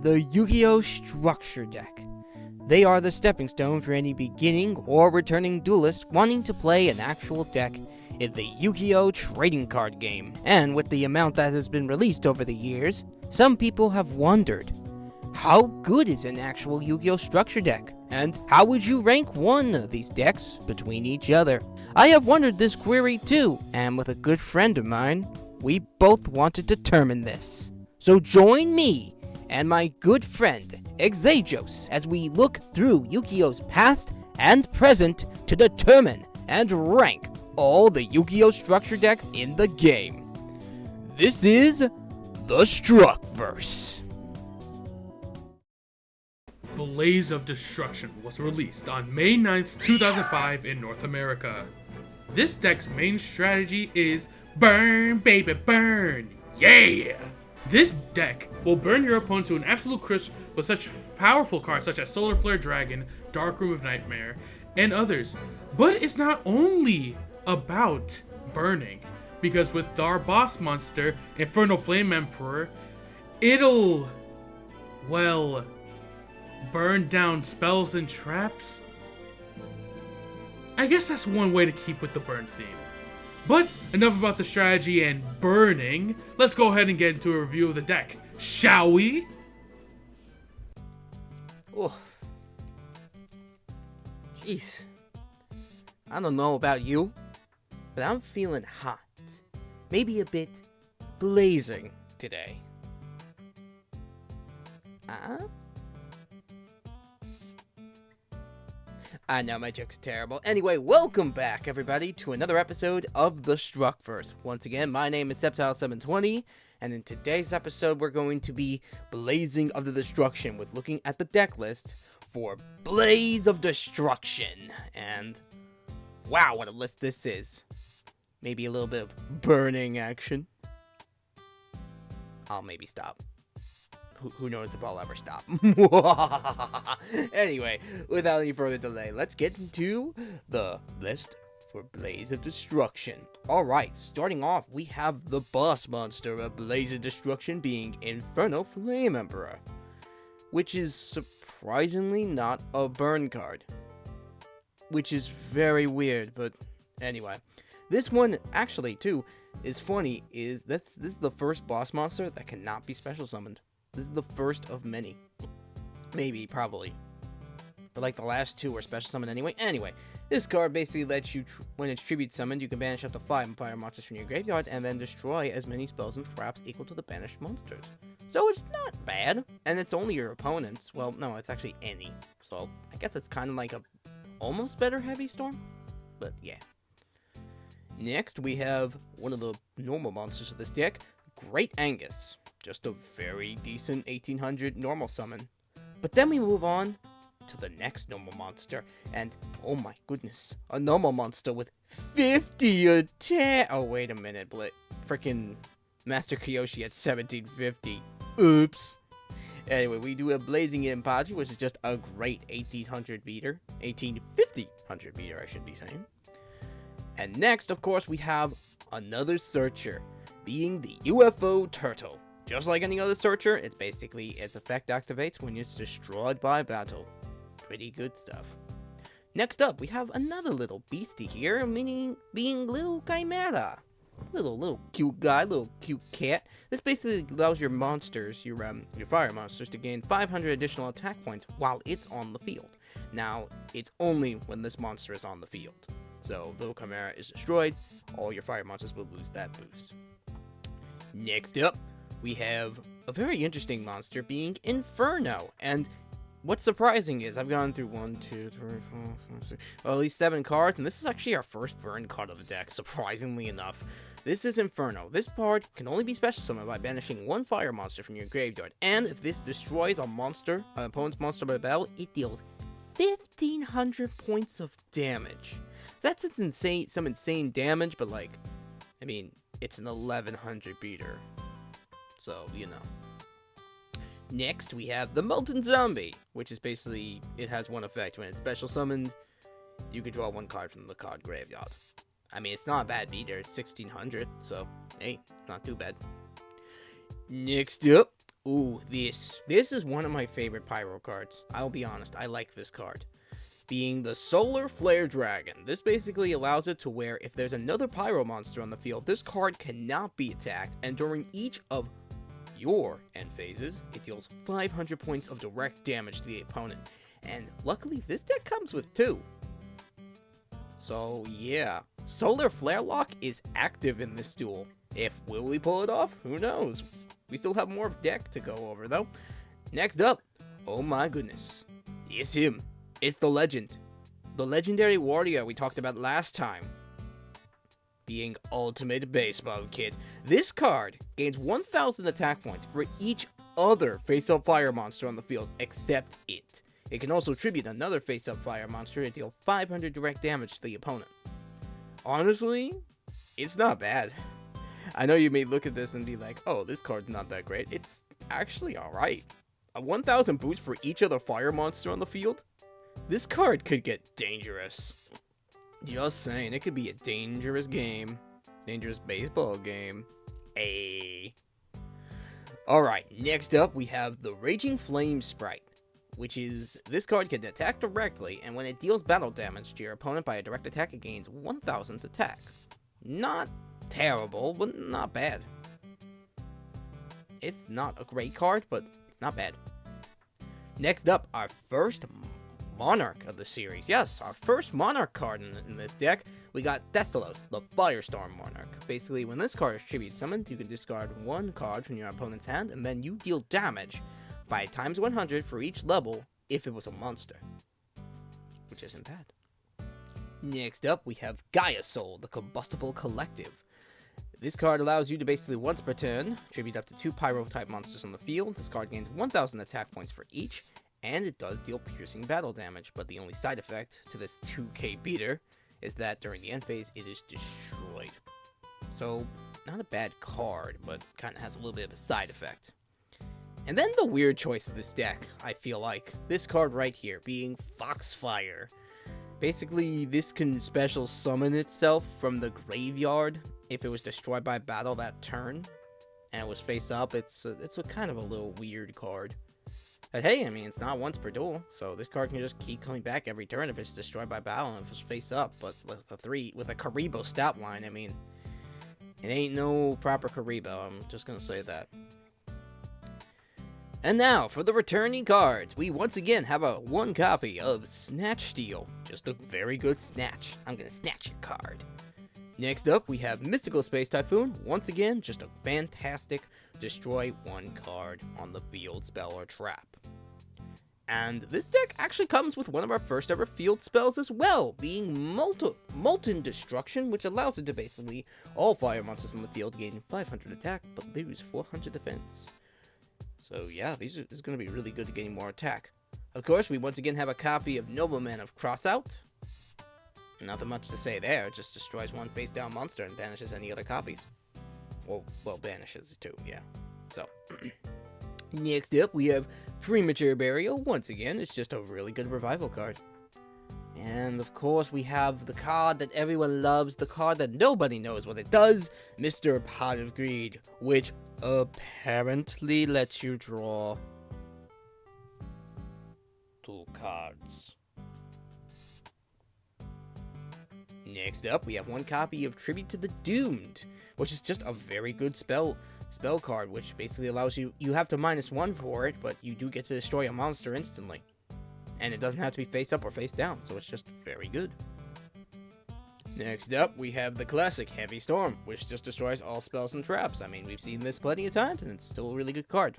the Yu-Gi-Oh! Structure Deck. They are the stepping stone for any beginning or returning duelist wanting to play an actual deck in the Yu-Gi-Oh! Trading card game. And with the amount that has been released over the years, some people have wondered, how good is an actual Yu-Gi-Oh! Structure deck? And how would you rank one of these decks between each other? I have wondered this query too, and with a good friend of mine, we both want to determine this. So join me and my good friend, Exajos, as we look through Yu-Gi-Oh's past and present to determine and rank all the Yu-Gi-Oh! Structure decks in the game. This is the Structverse. Blaze of Destruction was released on May 9th, 2005 in North America. This deck's main strategy is burn, baby, burn, yeah! This deck will burn your opponent to an absolute crisp with such powerful cards such as Solar Flare Dragon, Dark Room of Nightmare, and others. But it's not only about burning, because with our boss monster, Infernal Flame Emperor, it'll, well, burn down spells and traps? I guess that's one way to keep with the burn theme. But enough about the strategy and burning. Let's go ahead and get into a review of the deck, shall we? Oh, jeez. I don't know about you, but I'm feeling hot. Maybe a bit blazing today. I know my jokes are terrible. Anyway, welcome back, everybody, to another episode of the Structverse. Once again, my name is Septile720, and in today's episode, we're going to be blazing of the destruction with looking at the deck list for Blaze of Destruction. And wow, what a list this is. Maybe a little bit of burning action. I'll maybe stop. Who knows if I'll ever stop. Anyway, without any further delay, let's get into the list for Blaze of Destruction. Alright, starting off, we have the boss monster of Blaze of Destruction being Infernal Flame Emperor, which is surprisingly not a burn card, which is very weird, but anyway. This one, actually, too, is funny, this is the first boss monster that cannot be special summoned. This is the first of many. Maybe, probably. But like the last two were special summoned anyway. Anyway, this card basically lets you, when it's tribute summoned, you can banish up to 5 fire monsters from your graveyard and then destroy as many spells and traps equal to the banished monsters. So it's not bad. And it's only your opponents. Well, no, it's actually any. So I guess it's kind of like a almost better Heavy Storm. But yeah. Next, we have one of the normal monsters of this deck, Great Angus. Just a very decent 1800 normal summon. But then we move on to the next normal monster, and oh my goodness, a normal monster with 50 attack. Oh, wait a minute, frickin' Master Kyoshi at 1750. Oops. Anyway, we do have Blazing Impachi, which is just a great 1800 meter. 1850 meter, I should be saying. And next, of course, we have another Searcher, being the UFO Turtle. Just like any other Searcher, it's basically, its effect activates when it's destroyed by battle. Pretty good stuff. Next up, we have another little beastie here, meaning being Little Chimera. Little cute guy, little cute cat. This basically allows your monsters, your fire monsters, to gain 500 additional attack points while it's on the field. Now, it's only when this monster is on the field. So, Little Chimera is destroyed, all your fire monsters will lose that boost. Next up, we have a very interesting monster being Inferno, and what's surprising is I've gone through 1, 2, 3, 4, 5, 6, well, at least 7 cards, and this is actually our first burn card of the deck, surprisingly enough. This is Inferno. This card can only be special summoned by banishing 1 fire monster from your graveyard, and if this destroys a monster, an opponent's monster by battle, it deals 1500 points of damage. That's some insane damage, but like, I mean, it's an 1100 beater. So, you know. Next, we have the Molten Zombie, which is basically, it has one effect. When it's special summoned, you can draw 1 card from the card graveyard. I mean, it's not a bad beater. It's 1600, so, hey, not too bad. Next up, Ooh, this is one of my favorite Pyro cards. I'll be honest, I like this card. Being the Solar Flare Dragon. This basically allows it to where if there's another Pyro monster on the field, this card cannot be attacked, and during each of your end phases, it deals 500 points of direct damage to the opponent. And luckily, this deck comes with 2. So yeah, Solar Flare Lock is active in this duel. Will we pull it off? Who knows? We still have more deck to go over though. Next up, oh my goodness, it's him. It's the legend. The legendary warrior we talked about last time. Being Ultimate Baseball Kid. This card gains 1000 attack points for each other face-up fire monster on the field except it. It can also tribute another face-up fire monster to deal 500 direct damage to the opponent. Honestly, it's not bad. I know you may look at this and be like, oh, this card's not that great. It's actually alright. A 1000 boost for each other fire monster on the field? This card could get dangerous. Just saying, it could be a dangerous game. Dangerous baseball game. Alright, next up we have the Raging Flame Sprite. Which is, this card can attack directly, and when it deals battle damage to your opponent by a direct attack, it gains 1000 attack. Not terrible, but not bad. It's not a great card, but it's not bad. Next up, our first Monarch of the series. Yes, our first Monarch card in this deck. We got Thessalos, the Firestorm Monarch. Basically, when this card is tribute summoned, you can discard 1 card from your opponent's hand, and then you deal damage by times 100 for each level if it was a monster. Which isn't bad. Next up, we have Gaia Soul, the Combustible Collective. This card allows you to basically once per turn tribute up to 2 Pyro-type monsters on the field. This card gains 1000 attack points for each, and it does deal piercing battle damage, but the only side effect to this 2k beater is that during the end phase, it is destroyed. So, not a bad card, but kind of has a little bit of a side effect. And then the weird choice of this deck, I feel like. This card right here, being Foxfire. Basically, this can special summon itself from the graveyard if it was destroyed by battle that turn, and it was face up. It's a kind of a little weird card. But hey, I mean, it's not once per duel, so this card can just keep coming back every turn if it's destroyed by battle and if it's face up. But with a Karibo stat line, I mean, it ain't no proper Karibo. I'm just gonna say that. And now, for the returning cards, we once again have a 1 copy of Snatch Steal. Just a very good snatch. I'm gonna snatch your card. Next up, we have Mystical Space Typhoon. Once again, just a fantastic destroy 1 card on the field spell or trap. And this deck actually comes with one of our first ever field spells as well, being Molten Destruction, which allows it to basically all fire monsters on the field gain 500 attack, but lose 400 defense. So yeah, this is going to be really good to gain more attack. Of course, we once again have a copy of Nobleman of Crossout. Nothing much to say there, it just destroys 1 face down monster and banishes any other copies. Well, banishes it too, yeah. So, next up we have Premature Burial. Once again, it's just a really good revival card. And of course we have the card that everyone loves, the card that nobody knows what it does, Mr. Pot of Greed, which apparently lets you draw 2 cards. Next up, we have 1 copy of Tribute to the Doomed, which is just a very good spell card, which basically allows you have to -1 for it, but you do get to destroy a monster instantly. And it doesn't have to be face up or face down, so it's just very good. Next up, we have the classic Heavy Storm, which just destroys all spells and traps. I mean, we've seen this plenty of times, and it's still a really good card.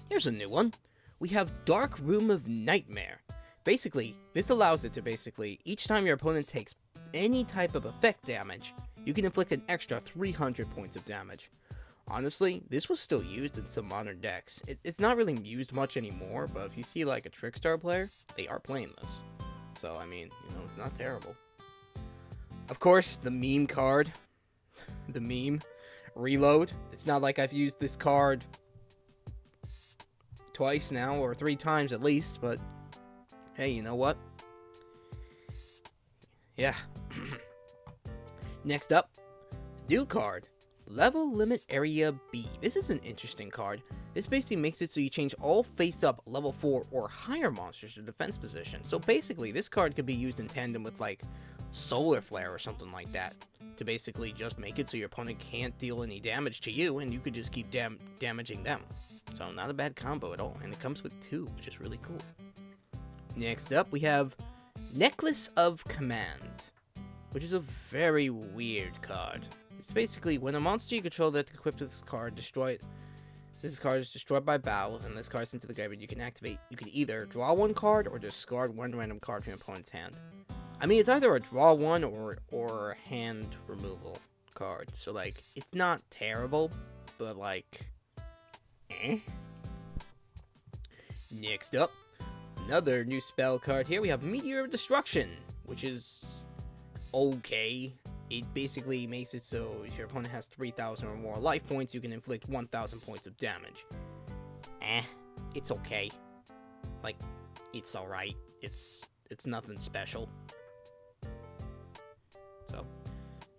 Here's a new one. We have Dark Room of Nightmare. Basically, this allows it to each time your opponent takes any type of effect damage, you can inflict an extra 300 points of damage. Honestly, this was still used in some modern decks. It's not really used much anymore, but if you see like a Trickstar player, they are playing this. So, I mean, it's not terrible. Of course, the meme card. The meme. Reload. It's not like I've used this card twice now, or 3 times at least, but hey, you know what? Yeah. Next up, new card. Level Limit Area B. This is an interesting card. This basically makes it so you change all face-up level 4 or higher monsters to defense position. So basically, this card could be used in tandem with like Solar Flare or something like that to basically just make it so your opponent can't deal any damage to you and you could just keep damaging them. So not a bad combo at all, and it comes with 2, which is really cool. Next up, we have Necklace of Command, which is a very weird card. It's basically when a monster you control that's equipped with this card, this card is destroyed by battle, and this card is sent to the graveyard. You can either draw 1 card or discard 1 random card from your opponent's hand. I mean, it's either a draw 1 or hand removal card. So like, it's not terrible, but like, eh. Next up, another new spell card here. We have Meteor of Destruction, which is okay. It basically makes it so if your opponent has 3,000 or more life points, you can inflict 1,000 points of damage. It's okay. Like, it's alright. It's nothing special. So,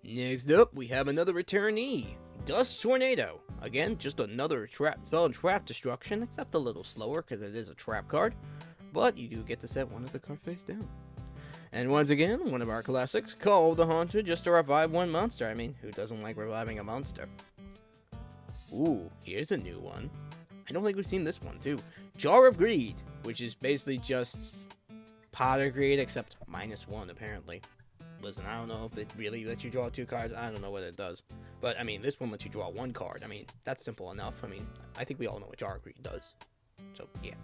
next up, we have another returnee. Dust Tornado. Again, just another trap spell and trap destruction, except a little slower because it is a trap card. But you do get to set one of the card face down. And once again, one of our classics, Call the Haunted, just to revive one monster. I mean, who doesn't like reviving a monster? Ooh, here's a new one. I don't think we've seen this one, too. Jar of Greed, which is basically just Pot of Greed, except -1, apparently. Listen, I don't know if it really lets you draw 2 cards. I don't know what it does. But, I mean, this one lets you draw 1 card. I mean, that's simple enough. I mean, I think we all know what Jar of Greed does. So, yeah.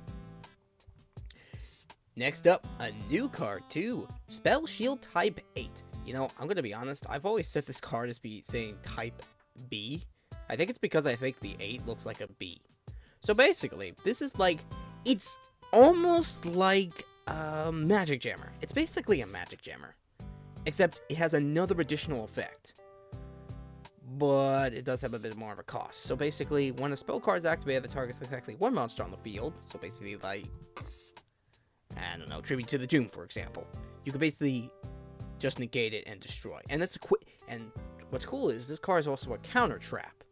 Next up, a new card too, Spell Shield Type 8. You know, I'm gonna be honest, I've always set this card as saying Type B. I think it's because I think the 8 looks like a B. So basically, this is like, it's almost like a Magic Jammer. It's basically a Magic Jammer, except it has another additional effect. But it does have a bit more of a cost. So basically, when a spell card is activated, the target's exactly 1 monster on the field. So basically, like, I don't know, Tribute to the Doom, for example. You could basically just negate it and destroy. And that's and what's cool is this card is also a counter trap,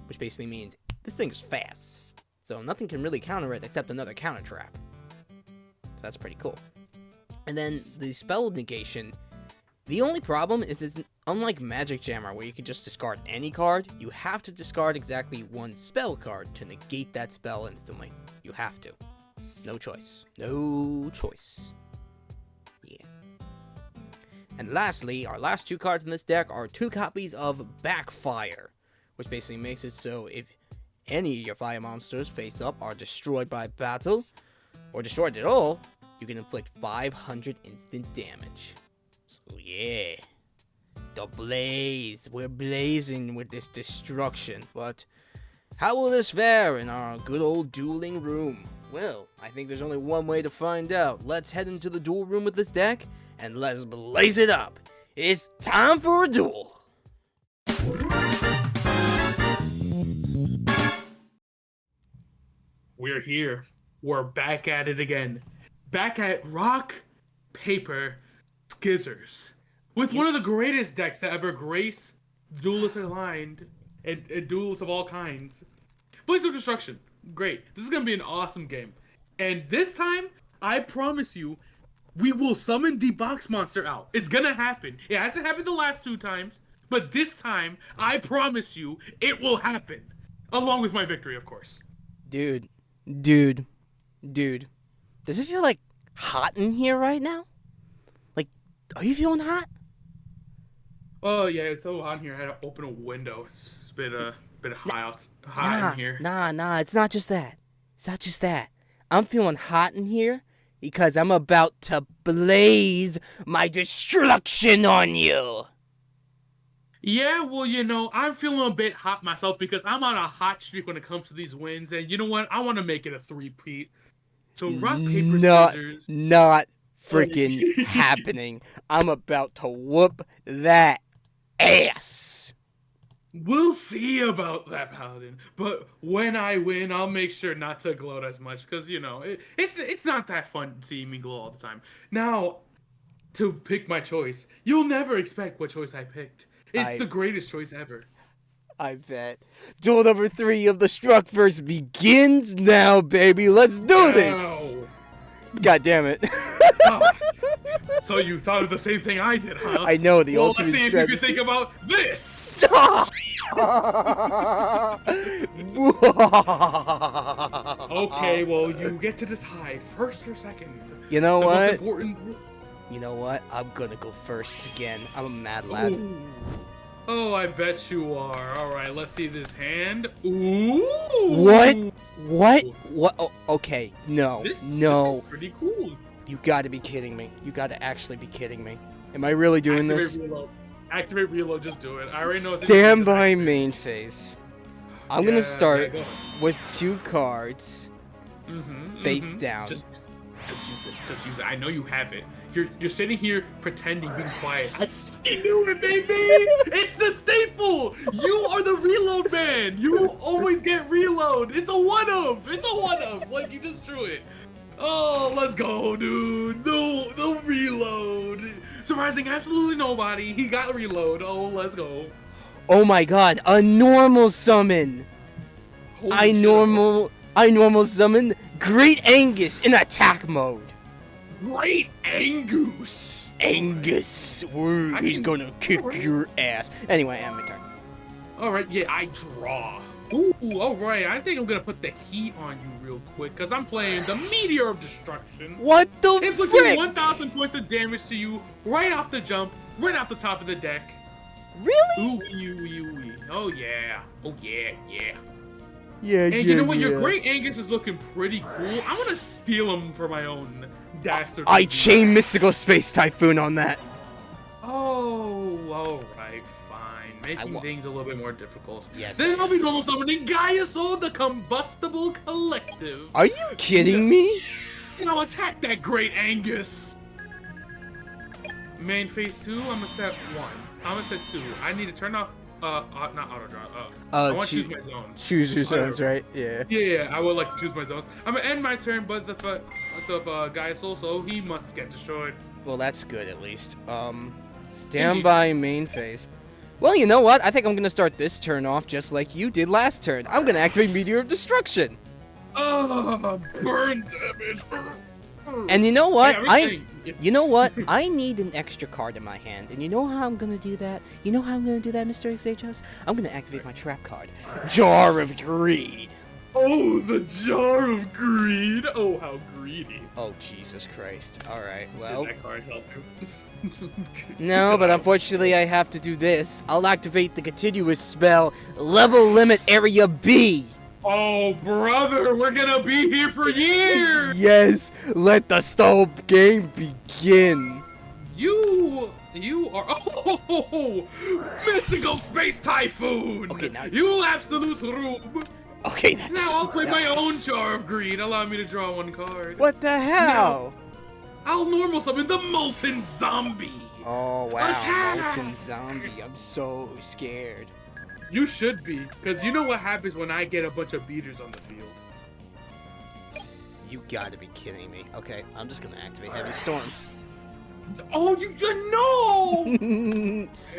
which basically means this thing is fast. So nothing can really counter it except another counter trap. So that's pretty cool. And then the spell negation, the only problem is unlike Magic Jammer, where you can just discard any card, you have to discard exactly 1 spell card to negate that spell instantly. You have to. No choice. No choice. Yeah. And lastly, our last 2 cards in this deck are 2 copies of Backfire, which basically makes it so if any of your fire monsters face up are destroyed by battle, or destroyed at all, you can inflict 500 instant damage. So yeah. The blaze. We're blazing with this destruction. But how will this fare in our good old dueling room? Well, I think there's only one way to find out. Let's head into the duel room with this deck, and let's blaze it up. It's time for a duel. We're here. We're back at it again. Back at rock, paper, scissors. With one of the greatest decks that ever graced Duelists Aligned and Duelists of all kinds. Blaze of Destruction. Great. This is going to be an awesome game. And this time, I promise you, we will summon the box monster out. It's going to happen. It hasn't happened the last 2 times, but this time, I promise you, it will happen. Along with my victory, of course. Dude. Does it feel like hot in here right now? Like, are you feeling hot? Oh, yeah, it's so hot in here. I had to open a window. It's a bit hot in here. Nah, it's not just that. It's not just that. I'm feeling hot in here because I'm about to blaze my destruction on you. Yeah, well, you know, I'm feeling a bit hot myself because I'm on a hot streak when it comes to these wins. And you know what? I want to make it a 3-peat. So rock, paper, scissors. Not freaking happening. I'm about to whoop that ass. We'll see about that, Paladin. But when I win, I'll make sure not to gloat as much. Because, you know, it's not that fun seeing me gloat all the time. Now, to pick my choice, you'll never expect what choice I picked. It's the greatest choice ever. I bet. Duel number 3 of the Structverse begins now, baby. Let's do this. Ow. God damn it. Ah, so you thought of the same thing I did, huh? I know the well, ultimate let's see strategy. if you can think about this. Okay, well, you get to decide first or second. You know The most what? important. You know what? I'm gonna go first again. I'm a mad lad. Ooh. Oh, I bet you are. All right, let's see this hand. Ooh. What? What? What? Oh, okay. No. This No. is pretty cool. You gotta be kidding me. You gotta actually be kidding me. Am I really doing Activate this? reload. Activate reload. Just do it. I already know. Stand by main phase. I'm gonna start go. with 2 cards face down. Just use it. Just use it. I know you have it. You're sitting here pretending, being quiet. I knew it, baby. It's the staple. You are the reload man. You always get reload. It's a one-up. It's a one-up. Like you just drew it. Oh, let's go, dude. No reload. Surprising absolutely nobody. He got reload. Oh, let's go. Oh my god, a normal summon. I normal summon Great Angus in attack mode. Great Angus. Angus, he's gonna kick your ass. Anyway, I'm my turn. Alright, yeah, I draw. Ooh, alright, I think I'm gonna put the heat on you real quick, because I'm playing the Meteor of Destruction. What the Inflicting frick? 1,000 points of damage to you right off the jump, right off the top of the deck. Really? Ooh. Oh yeah. Oh yeah. Yeah, And you know what? Your Great Angus is looking pretty cool. I want to steal him for my own dastard. I chain Mystical Space Typhoon on that. Oh, alright, fine. Making things a little bit more difficult. Yes. Then I'll be normal summoning Gaiasoul, the Combustible Collective. Are you kidding me? And I'll attack that Great Angus. Main phase 2, I'm gonna set 1. I'm gonna set 2. I need to turn off, not auto draw. I want to choose my zones. Choose your zones, right? Yeah. Yeah, I would like to choose my zones. I'm gonna end my turn, but the Gaiasoul, so he must get destroyed. Well, that's good at least. Stand by main phase. Well, you know what? I think I'm gonna start this turn off just like you did last turn. I'm gonna activate Meteor of Destruction. Oh, burn damage. And you know what? Yeah, you know what? I need an extra card in my hand. And you know how I'm gonna do that? You know how I'm gonna do that, Mr. Exagos? I'm gonna activate my trap card. Jar of Greed. Oh, the Jar of Greed. Oh, how greedy. Oh, Jesus Christ. Alright, well. Did that card help you? No, but unfortunately I have to do this. I'll activate the continuous spell, Level Limit Area B. Oh, brother, we're gonna be here for years! Yes, let the stole game begin. You are Mystical Space Typhoon! Okay, now you absolute rube! Okay, that's Now I'll play my own Jar of Greed. Allow me to draw 1 card. What the hell? Now, I'll normal summon the Molten Zombie! Oh wow, Attack! Molten Zombie, I'm so scared. You should be, because you know what happens when I get a bunch of beaters on the field. You gotta be kidding me. Okay, I'm just gonna activate Heavy Storm. Oh, you know!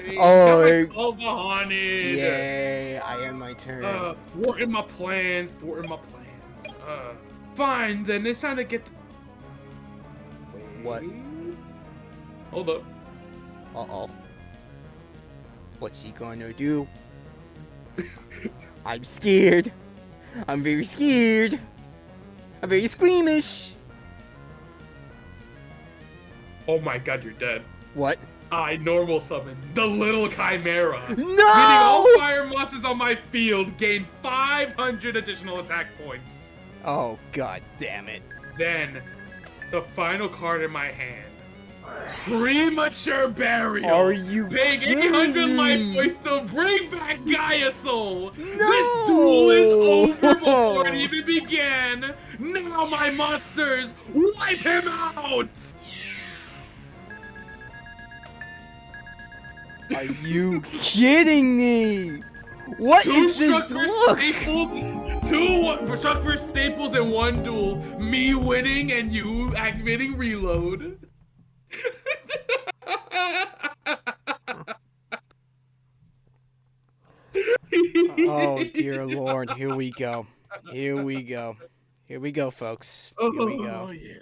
Hey, yay, I end my turn. Thwarting my plans. Fine, then it's time to get... What? Hold up. Uh-oh. What's he gonna do? I'm scared. I'm very scared. I'm very squeamish. Oh my god, you're dead. What? I normal summon the Little Chimera. No! Meaning all fire monsters on my field gain 500 additional attack points. Oh, god damn it. Then, the final card in my hand. Premature Burial. Are you paying kidding 800 me? life points to bring back Gaiasoul. No! This duel is over before it even began. Now my monsters, wipe him out. Are you kidding me? What is this look? Structverse staples in 1 duel. Me winning and you activating reload. Oh, dear Lord. Here we go. Here we go. Here we go, folks. Here we go. Oh, yeah.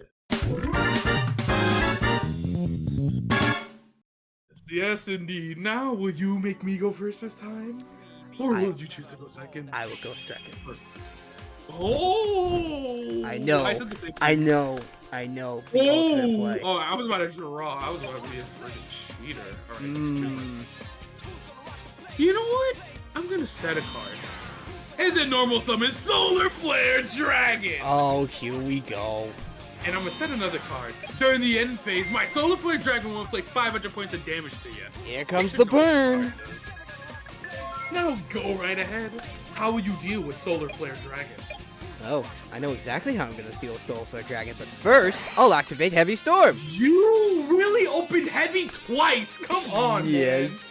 Yes, indeed. Now, will you make me go first this time? Or will you choose to go second? I will go second. Oh! I know. I said the same thing. I know. The ultimate play. Oh, I was about to draw. I was about to be a freaking cheater. All right, You know what? I'm gonna set a card. And then normal summon Solar Flare Dragon! Oh, here we go. And I'm gonna set another card. During the end phase, my Solar Flare Dragon will inflict 500 points of damage to you. Here comes the burn. Now go right ahead. How will you deal with Solar Flare Dragon? Oh, I know exactly how I'm gonna deal with Solar Flare Dragon, but first, I'll activate Heavy Storm. You really opened heavy twice? Come on, Yes.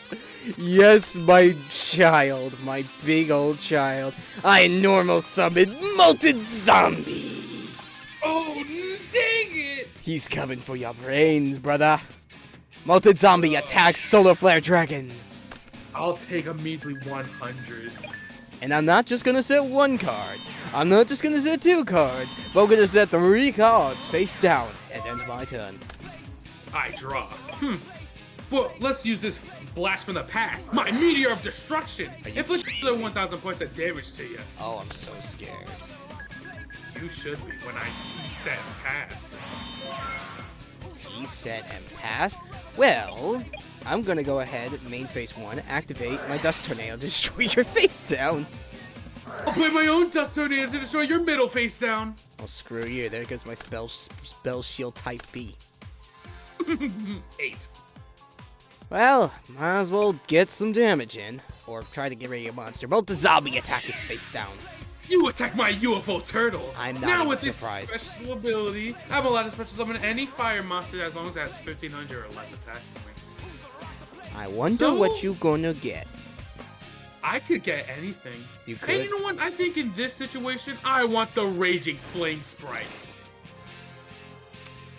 Yes, my child. My big old child. I normal summon Molten Zombie. Oh, dang it! He's coming for your brains, brother. Molten Zombie attacks Solar Flare Dragon. I'll take a measly 100. And I'm not just gonna set one card. I'm not just gonna set two cards, but I'm gonna set 3 cards face down and end my turn. I draw. Well, let's use this blast from the past. My Meteor of Destruction. Inflicts 1,000 points of damage to you. Oh, I'm so scared. You should be when I T-set pass. T-set and pass? Well, I'm gonna go ahead, main phase 1, activate my Dust Tornado, destroy your face down. I'll play my own Dust Tornado to destroy your middle face down. Oh, screw you. There goes my spell shield type B. 8. Well, might as well get some damage in, or try to get rid of your monster. Molten Zombie attack its face down. You attack my UFO turtle. I'm not now even with surprised. this special ability, I'm allowed to special summon any fire monster as long as it has 1,500 or less attack points. I wonder what you gonna get. I could get anything. You could? And you know what? I think in this situation, I want the Raging Flame Sprite.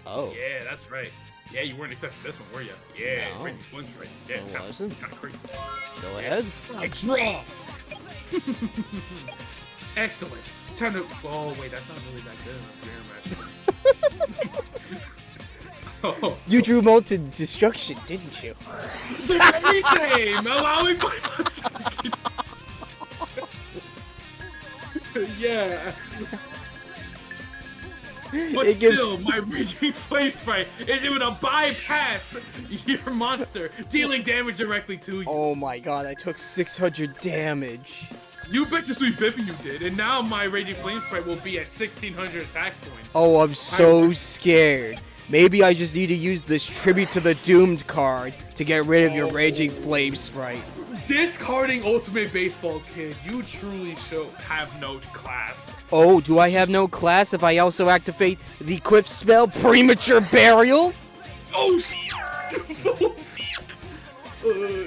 Oh. Yeah, that's right. Yeah, you weren't expecting this one, were you? Yeah, No. Raging Flame Sprite. Yeah, it's I kind wasn't. of crazy. Go ahead. I draw! Excellent. Time to... Oh, wait, that's not really that good. Mirror match. Oh. You drew Molten Destruction, didn't you? The very same! Allowing my Yeah. But It gives- still, my Raging Flame Sprite is able to bypass your monster, dealing damage directly to you. Oh my god, I took 600 damage. You bet your sweet Bippy you did, and now my Raging Flame Sprite will be at 1,600 attack points. Oh, I'm so scared. Maybe I just need to use this Tribute to the Doomed card to get rid of your Raging Flame Sprite. Discarding Ultimate Baseball Kid, you truly have no class. Oh, do I have no class if I also activate the equip spell Premature Burial? Oh,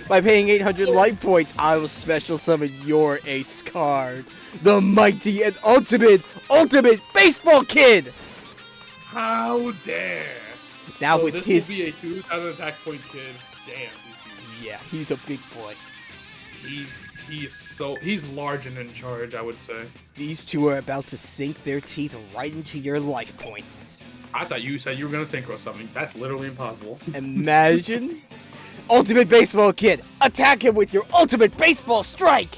By paying 800 life points, I will special summon your ace card. The mighty and ultimate Baseball Kid! How dare! Now So with this his... will be a 2,000 attack point kid. Damn, he's huge. Yeah, he's a big boy. He's large and in charge, I would say. These two are about to sink their teeth right into your life points. I thought you said you were gonna synchro something. That's literally impossible. Imagine. Ultimate Baseball Kid, attack him with your Ultimate Baseball Strike!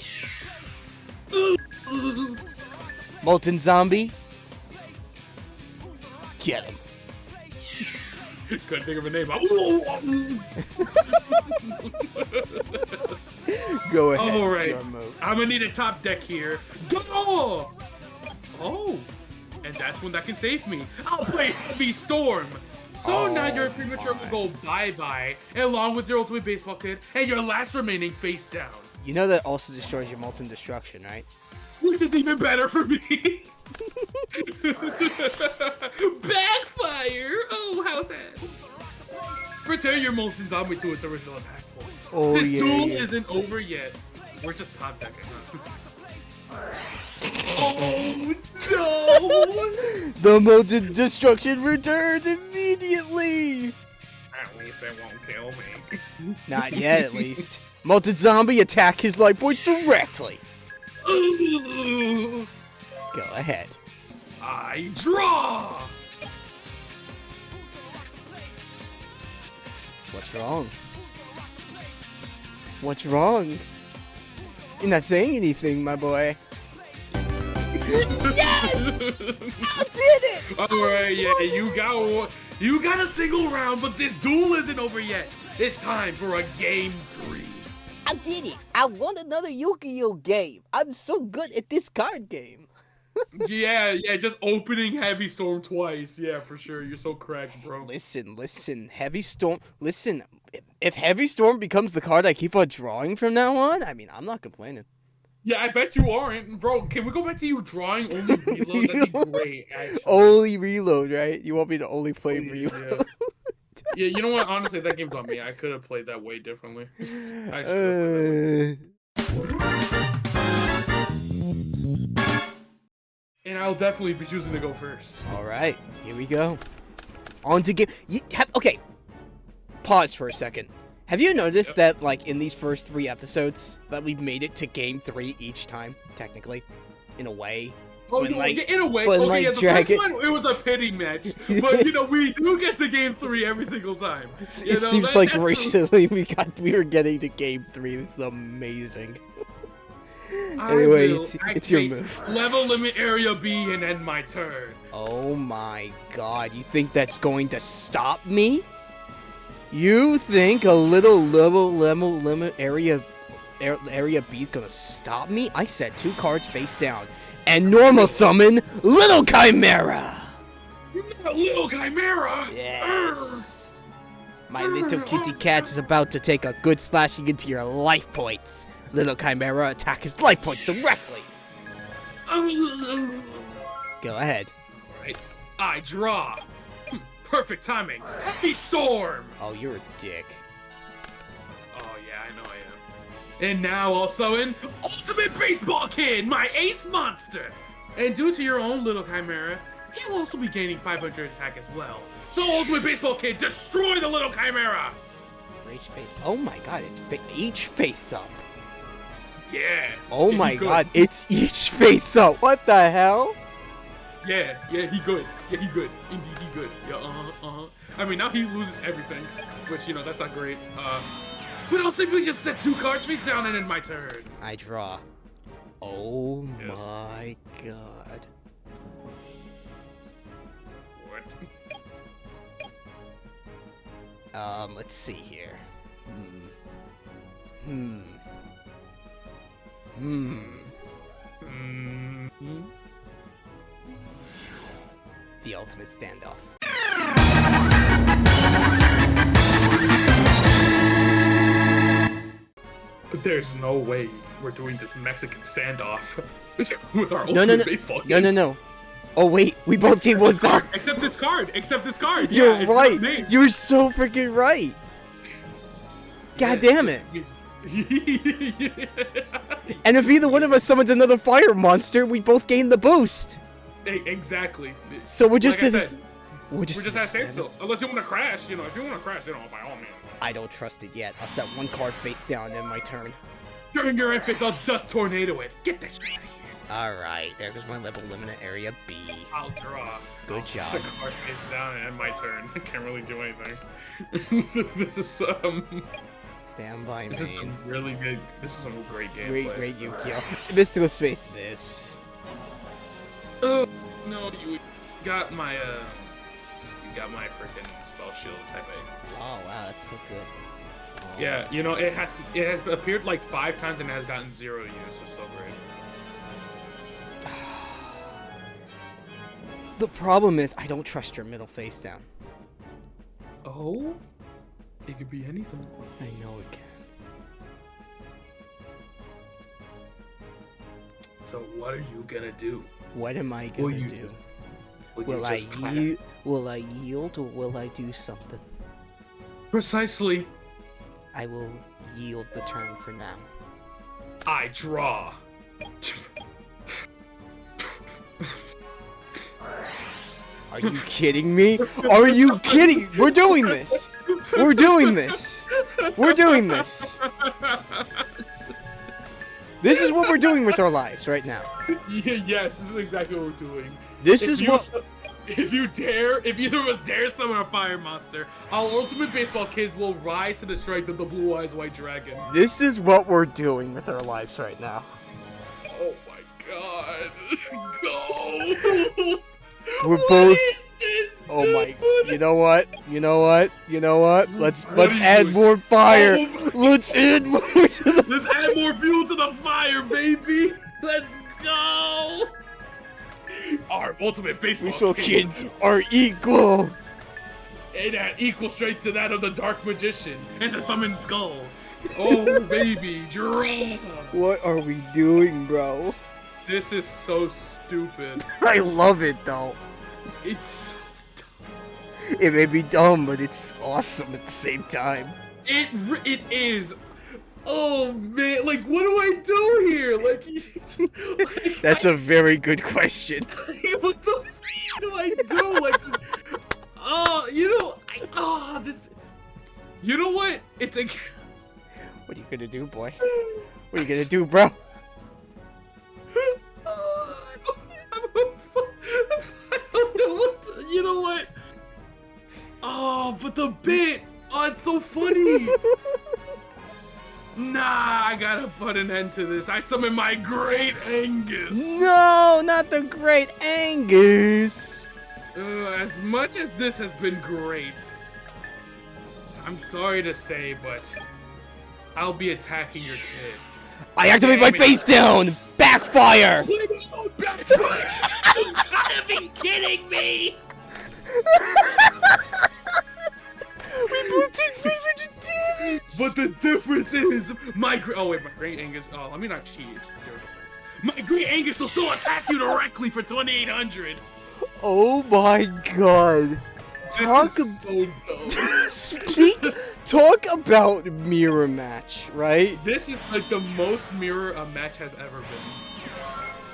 Molten Zombie, get him. Couldn't think of a name. Go ahead, All right, your move. I'm gonna need a top deck here. Go! Oh, and that's when that can save me. I'll play Heavy Storm. So now your premature will go bye-bye, along with your Ultimate Baseball Kid and your last remaining face down. You know that also destroys your Molten Destruction, right? Which is even better for me. Backfire! Oh, how sad. Return your Molten Zombie to its original attack points. Oh, this yeah, duel yeah. isn't over yet. We're just top decking, huh? Oh, no! The Molten Destruction returns immediately! At least it won't kill me. Not yet, at least. Molten Zombie, attack his life points directly. Go ahead. I draw. What's wrong? What's wrong? You're not saying anything, my boy. Yes! I did it! Alright, yeah, you got a single round, but this duel isn't over yet. It's time for a game 3. I did it! I won another Yu-Gi-Oh game! I'm so good at this card game! yeah, just opening Heavy Storm twice. Yeah, for sure. You're so cracked, bro. Listen, Heavy Storm, listen, if Heavy Storm becomes the card I keep on drawing from now on, I mean, I'm not complaining. Yeah, I bet you aren't. Bro, can we go back to you drawing only reload? That'd be great, actually. Only reload, right? You want me to only play reload? Yeah, you know what? Honestly, that game's on me. I could have played that way differently. And I'll definitely be choosing to go first. Alright, here we go. On to game. Okay, pause for a second. Have you noticed that, like, in these first 3 episodes, that we've made it to game 3 each time, technically? In a way. Oh, when, like, in a way. But, Okay, like, yeah, the first one, it was a pity match. But, you know, we do get to game 3 every single time. It seems like recently we were getting to game 3. This is amazing. Anyway, it's your move. Level limit area B and end my turn. Oh my god, you think that's going to stop me? You think a little level limit area B is gonna stop me? I set 2 cards face down and normal summon Little Chimera. Little Chimera. Yes. My little kitty cat is about to take a good slashing into your life points. Little Chimera attack his life points directly. Go ahead. Right. I draw. Perfect timing. Heavy Storm. Oh, you're a dick. Oh, yeah, I know I am. And now I'll summon Ultimate Baseball Kid, my ace monster. And due to your own Little Chimera, he'll also be gaining 500 attack as well. So Ultimate Baseball Kid, destroy the Little Chimera. Oh my god, it's each face up. Yeah. Oh my god, it's each face up. What the hell? Yeah, he good. Yeah, he good. Indeed, he good. Yeah, I mean, now he loses everything, which, you know, that's not great. But I'll simply just set 2 cards face down and end my turn. I draw. Oh my god. What? Let's see here. The ultimate standoff. There's no way we're doing this Mexican standoff with our ultimate baseball kids. No. Oh wait, we both gave one card. Except this card. You're right. You're so freaking right. God damn it. And if either one of us summons another fire monster, we both gain the boost. Exactly. So we're just we're just at standstill. Unless you want to crash, you know. If you want to crash, you know, by all means. I don't trust it yet. I'll set 1 card face down in my turn. During your entrance, I'll dust tornado it. Get that shit out of here. Alright, there goes my level limit area B. I'll draw. Good job. The card face down and end my turn. I can't really do anything. This is Stand by me. This is some really good. This is some great gameplay. Great Yu-Gi-Oh! Mystical Space this. Oh no, you got my freaking spell shield type A. Oh wow, that's so good. Oh. Yeah, you know, it has appeared like 5 times and it has gotten 0 use. It's so great. The problem is I don't trust your middle face down. Oh? It could be anything. I know it can. So what are you gonna do? What am I gonna do? Will I yield or will I do something? Precisely. I will yield the turn for now. I draw. Are you kidding me? Are you kidding? We're doing this. We're doing this. We're doing this. This is what we're doing with our lives right now. Yes, this is exactly what we're doing. This If is you- what. If either of us dare summon a fire monster, our ultimate baseball kids will rise to the strength of the blue eyes white dragon. This is what we're doing with our lives right now. Oh my god. Go! We're What both. is this, Oh my. dude? You know what? You know what? You know what? Let's What are you add doing? more fire. Oh my- Let's add more to the. Let's add more fuel to the fire, baby! Let's go! Our ultimate baseball Baseball kids are equal. and at equal strength to that of the Dark Magician and the Summoned Skull. Oh, baby, draw! What are we doing, bro? This is so stupid. I love it though. It's... It may be dumb, but it's awesome at the same time. It is... Oh, man, like, what do I do here? Like That's a very good question. what the f do I do? Like, this... You know what? It's a... What are you gonna do, boy? What are you gonna do, bro? I don't know what to, you know what? Oh, but the bit! Oh, it's so funny! Nah, I gotta put an end to this. I summon my Great Angus! No, not the Great Angus. As much as this has been great, I'm sorry to say, but I'll be attacking your kid. I activate my Damn it. face down. Backfire. You gotta be kidding me! We both take 500 damage. But the difference is, my Great Angus, oh, let me not cheat, it's 0 defense. My Great Angus will still attack you directly for 2,800! Oh my god. This is so dumb. Talk about mirror match, right? This is like the most mirror a match has ever been.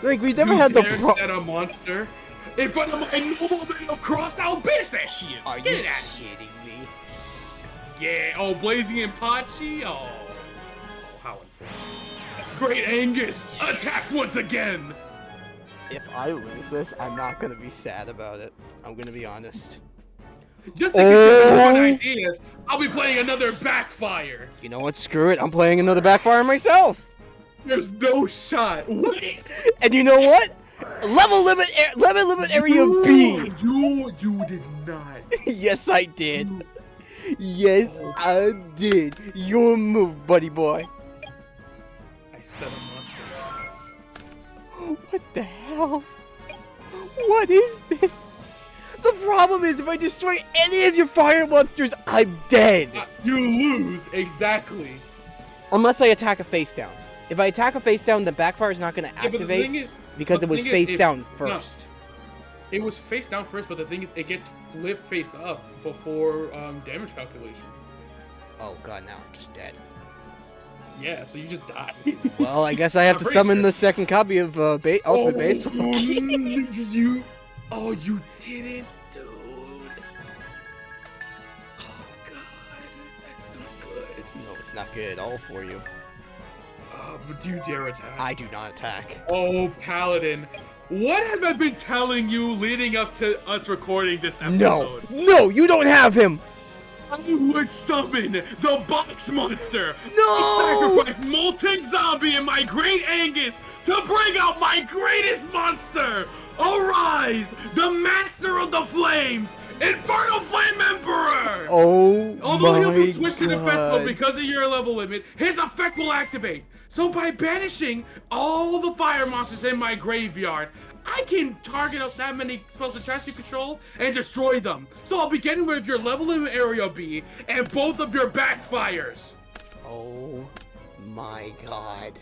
Like we've never You had the dare set a monster in front of my noble man of cross, I'll banish that shit! Are Get you it out of here. kidding me? Yeah, oh, Blazing and Pachi? Oh, how unfortunate. Great Angus, attack once again! If I lose this, I'm not gonna be sad about it. I'm gonna be honest. Just to consider fun ideas, I'll be playing another Backfire. You know what? Screw it. I'm playing another backfire myself. There's no shot. What is And you know what? Level limit area B. You did not. Yes, I did. Yes, I did. Your move, buddy boy. I said a monster. What the hell? What is this? The problem is, if I destroy any of your fire monsters, I'm dead. You lose, exactly. Unless I attack a face down. If I attack a face down, the backfire is not going to Yeah, but the activate thing is, because it was face down first. It was face down first, but the thing is, it gets flipped face up before damage calculation. Oh god, now I'm just dead. Yeah, so you just die. Well, I guess I have I'm to pretty summon sure. the second copy of Ultimate Baseball. you didn't, dude. Oh god, that's not good. No, it's not good at all for you. But do you dare attack? I do not attack. Oh, Paladin. What have I been telling you leading up to us recording this No, episode? no, you don't have him. I would summon the box monster. No! I sacrifice Molten Zombie and my Great Angus to bring out my greatest monster. Arise, the Master of the Flames, Infernal Flame Emperor. Oh Although he'll be my switched to defense mode god. because of your level limit, his effect will activate. So by banishing all the fire monsters in my graveyard, I can target up that many spells and traps you control and destroy them. So I'll be getting rid of your level limit area B and both of your backfires. Oh my god.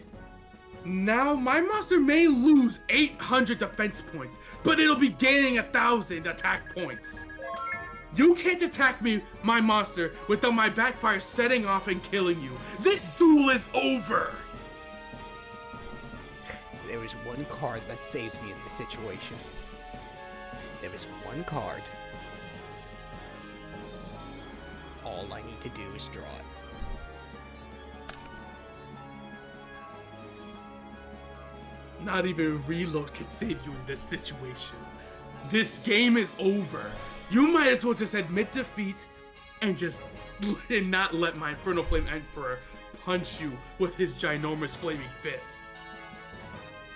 Now, my monster may lose 800 defense points, but it'll be gaining 1,000 attack points. You can't attack me, my monster, without my backfire setting off and killing you. This duel is over. There is one card that saves me in this situation. There is one card. All I need to do is draw it. Not even reload can save you in this situation. This game is over. You might as well just admit defeat and not let my Infernal Flame Emperor punch you with his ginormous flaming fist.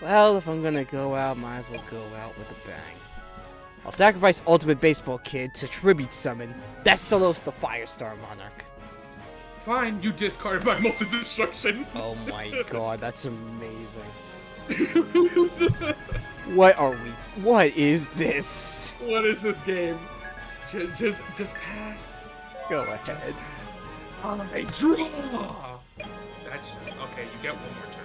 Well, if I'm gonna go out, might as well go out with a bang. I'll sacrifice Ultimate Baseball Kid to tribute summon Thessalos the Firestar Monarch. Fine, you discarded my Molten Destruction. Oh my god, that's amazing. What are we? What is this? What is this game? Just pass. Go ahead. I draw. That's okay. You get one more turn.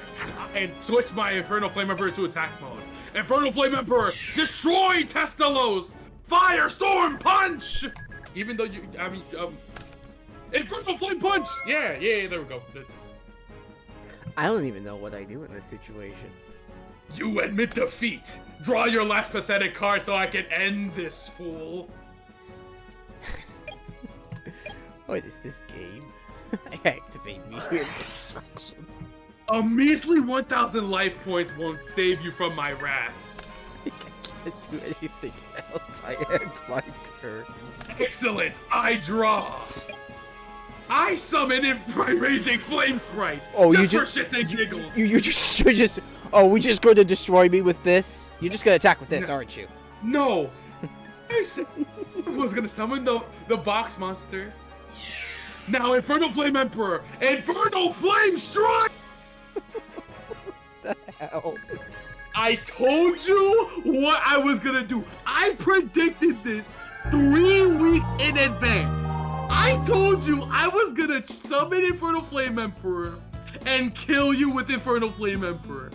And switch my Infernal Flame Emperor to attack mode. Infernal Flame Emperor, destroy Testalos! Firestorm Punch! Even though Infernal Flame Punch! Yeah, there we go. I don't even know what I do in this situation. You admit defeat! Draw your last pathetic card so I can end this, fool! What is this game? I activate Meteor Destruction. A measly 1,000 life points won't save you from my wrath. I can't do anything else. I end my turn. Excellent! I draw! I summon in my Raging Flame Sprite! Oh, just for shits and giggles! You're just... Oh, we just going to destroy me with this? You're just gonna attack with this, aren't you? No! I was gonna summon the box monster. Now Infernal Flame Emperor! Infernal Flame Strike! What the hell? I told you what I was gonna do. I predicted this 3 weeks in advance. I told you I was gonna summon Infernal Flame Emperor and kill you with Infernal Flame Emperor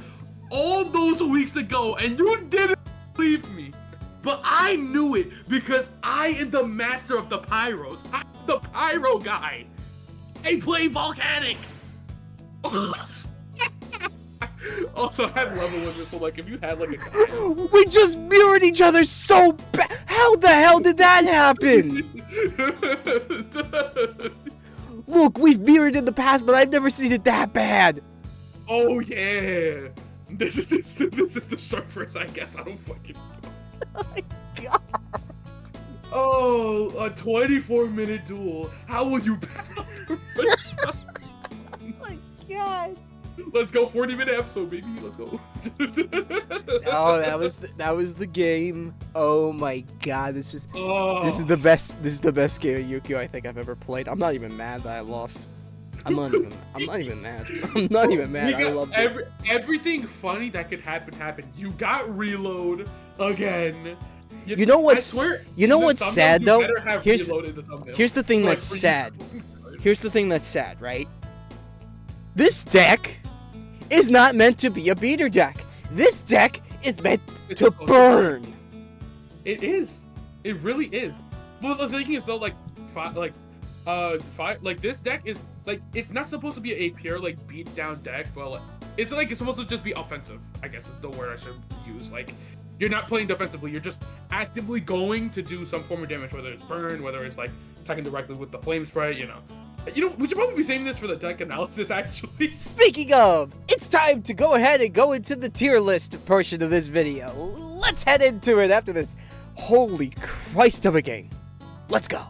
all those weeks ago, and you didn't believe me. But I knew it because I am the master of the pyros. I'm the pyro guy. I play Volcanic. Also, I had level limit, so like if you had like a guy. We just mirrored each other so bad. How the hell did that happen? Look, we've mirrored in the past, but I've never seen it that bad. Oh yeah. This is the Structverse, I guess. I don't fucking know. Oh my god. Oh, a 24-minute duel. How will you battle? Oh my god. Let's go, 40-minute episode, baby. Let's go. Oh, that was the game. Oh my god, this is the best game of Yu-Gi-Oh! I think I've ever played. I'm not even mad that I lost. I'm not even mad. I'm not even mad. I love it. Everything funny that could happen. You got reload again. You know what's sad though? Here's the thing that's sad. Here's the thing that's sad, right? This deck is not meant to be a beater deck. This deck is meant to burn. It is. It really is. Well, the thing is though, this deck is like, it's not supposed to be a pure like beat down deck, but like, it's supposed to just be offensive, I guess is the word I should use. Like, you're not playing defensively, you're just actively going to do some form of damage, whether it's burn, whether it's like attacking directly with the flame sprite, you know, we should probably be saving this for the deck analysis, actually. Speaking of, it's time to go ahead and go into the tier list portion of this video. Let's head into it after this holy Christ of a game. Let's go.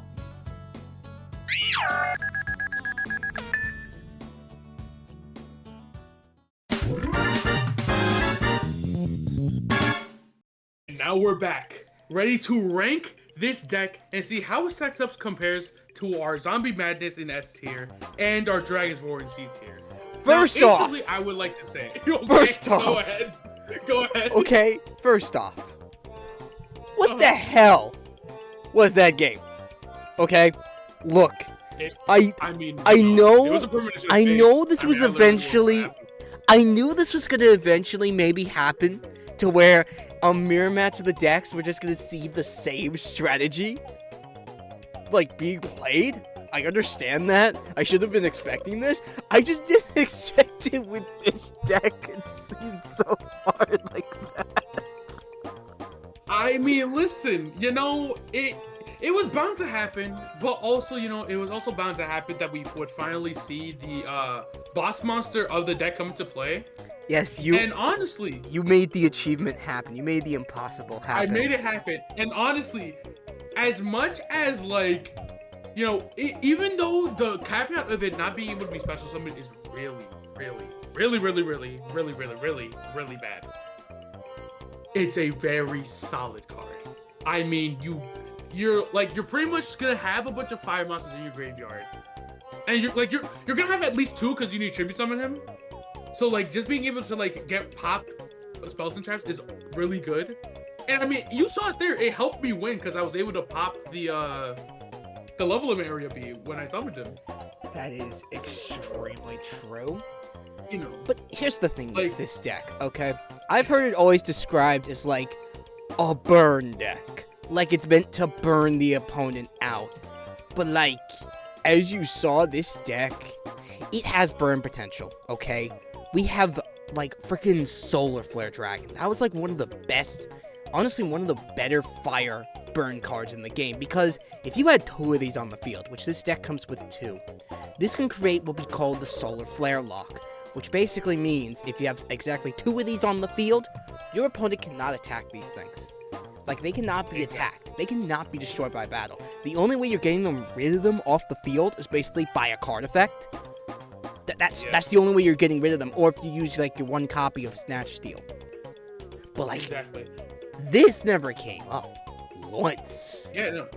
Now we're back, ready to rank this deck and see how it stacks up compares to our Zombie Madness in S tier and our Dragon's Roar in C tier. First off, I would like to say, go ahead. Okay, first off, what the hell was that game? Okay, look, I knew this was gonna eventually maybe happen to where a mirror match of the decks were just gonna see the same strategy like being played. I understand that. I should have been expecting this. I just didn't expect it with this deck. It's so hard like that. I mean, listen, you know, it was bound to happen, but also, you know, it was also bound to happen that we would finally see the boss monster of the deck come into play. Yes, And honestly, you made the achievement happen. You made the impossible happen. I made it happen. And honestly, as much as like, you know, even though the caveat of it not being able to be special summoned is really, really, really, really, really, really, really, really, really bad. It's a very solid card. I mean, you're pretty much gonna have a bunch of fire monsters in your graveyard, and you're gonna have at least 2 because you need to tribute summon him. So like just being able to like get pop spells and traps is really good. And I mean, you saw it there. It helped me win because I was able to pop the level limit area B when I summoned him. That is extremely true. You know. But here's the thing with this deck, okay? I've heard it always described as like a burn deck. Like it's meant to burn the opponent out. But like, as you saw, this deck, it has burn potential, okay? We have like freaking Solar Flare Dragon. That was like one of the best, honestly one of the better fire burn cards in the game, because if you had 2 of these on the field, which this deck comes with 2, this can create what we call the Solar Flare lock, which basically means if you have exactly 2 of these on the field, your opponent cannot attack these things. Like, they cannot be attacked. They cannot be destroyed by battle. The only way you're getting rid of them off the field is basically by a card effect. That's the only way you're getting rid of them, or if you use like your 1 copy of Snatch Steal. But like, this never came up once. Yeah, no.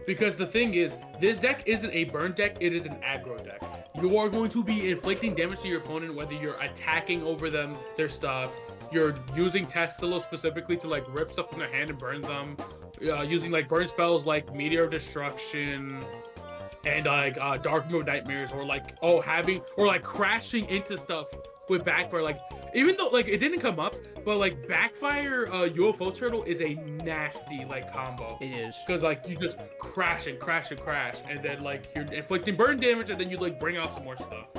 Because the thing is, this deck isn't a burn deck, it is an aggro deck. You are going to be inflicting damage to your opponent, whether you're attacking over them, their stuff, you're using Testilo specifically to like rip stuff from their hand and burn them, using like burn spells like Meteor of Destruction, and like Dark Mode Nightmares, or like crashing into stuff with Backfire. Like, even though like it didn't come up, but like Backfire UFO Turtle is a nasty like combo. It is, because like you just crash and crash and crash, and then like you're inflicting burn damage, and then you like bring out some more stuff.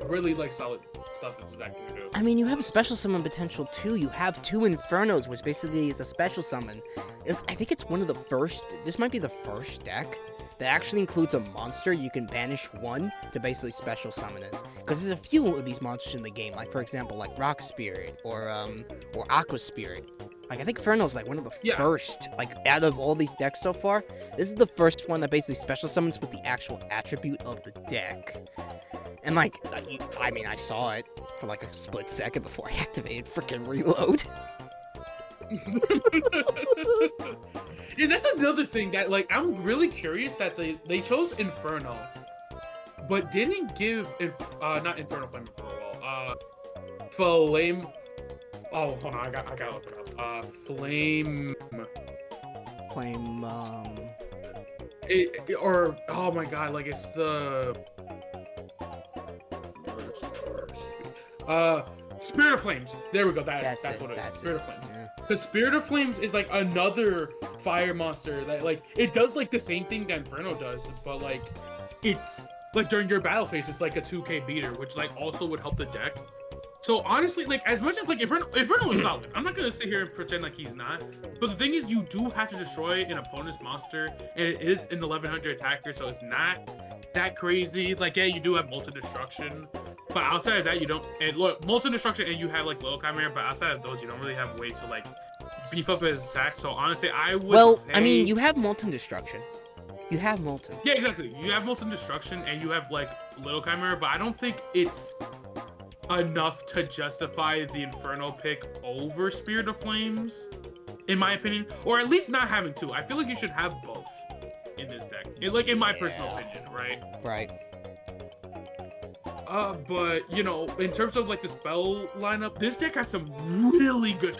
Really like solid stuff that that can do. I mean, you have a special summon potential too. You have 2 Infernos, which basically is a special summon. I think it's one of the first. This might be the first deck that actually includes a monster. You can banish 1 to basically special summon it. Because there's a few of these monsters in the game, like for example, like Rock Spirit or Aqua Spirit. Like, I think Inferno's like one of the first, like out of all these decks so far. This is the first one that basically special summons with the actual attribute of the deck. And like, I mean, I saw it for like a split second before I activated freaking reload. And that's another thing that like I'm really curious that they chose Inferno, but didn't give not Inferno Flame Flame. Oh, hold on, I got to look it up. Flame. Or oh my god, like it's the Spirit of Flames. There we go. That's what it is. Spirit of Flames. Because Spirit of Flames is like another fire monster that like it does like the same thing that Inferno does, but like it's like during your battle phase it's like a 2k beater, which like also would help the deck. So honestly, like as much as like Inferno is solid, I'm not gonna sit here and pretend like he's not. But the thing is, you do have to destroy an opponent's monster, and it is an 1100 attacker, so it's not that crazy. Like, yeah, you do have Molten Destruction, but outside of that, you don't. And look, Molten Destruction, and you have like Little Chimera, but outside of those, you don't really have ways to like beef up his attack. So honestly, I would say, I mean, you have Molten Destruction. You have Molten. Yeah, exactly. You have Molten Destruction, and you have like Little Chimera, but I don't think it's enough to justify the Inferno pick over Spirit of Flames, in my opinion, or at least not having 2. I feel like you should have both in this deck, in my personal opinion, right? Right. But you know, in terms of like the spell lineup, this deck has some really good,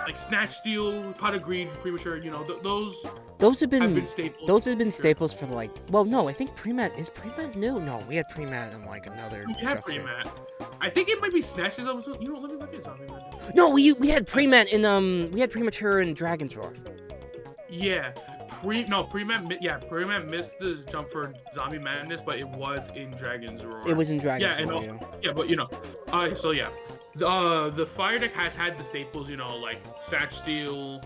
like Snatch Steal, Pot of Greed, Premature. You know, those have been staples. Those have been staples for like. Well, no, I think Premat is Premat new. No, we had Premat in like another. We had Premat. I think it might be Snatch Steal. You know, let me look at Zombie Madness. No, we had Premat in we had Premature in Dragon's Roar. Yeah. Premat missed the jump for Zombie Madness, but it was in Dragon's Roar. It was in Dragon's Roar. And also, but you know, so yeah, the fire deck has had the staples, you know, like Snatch Steal,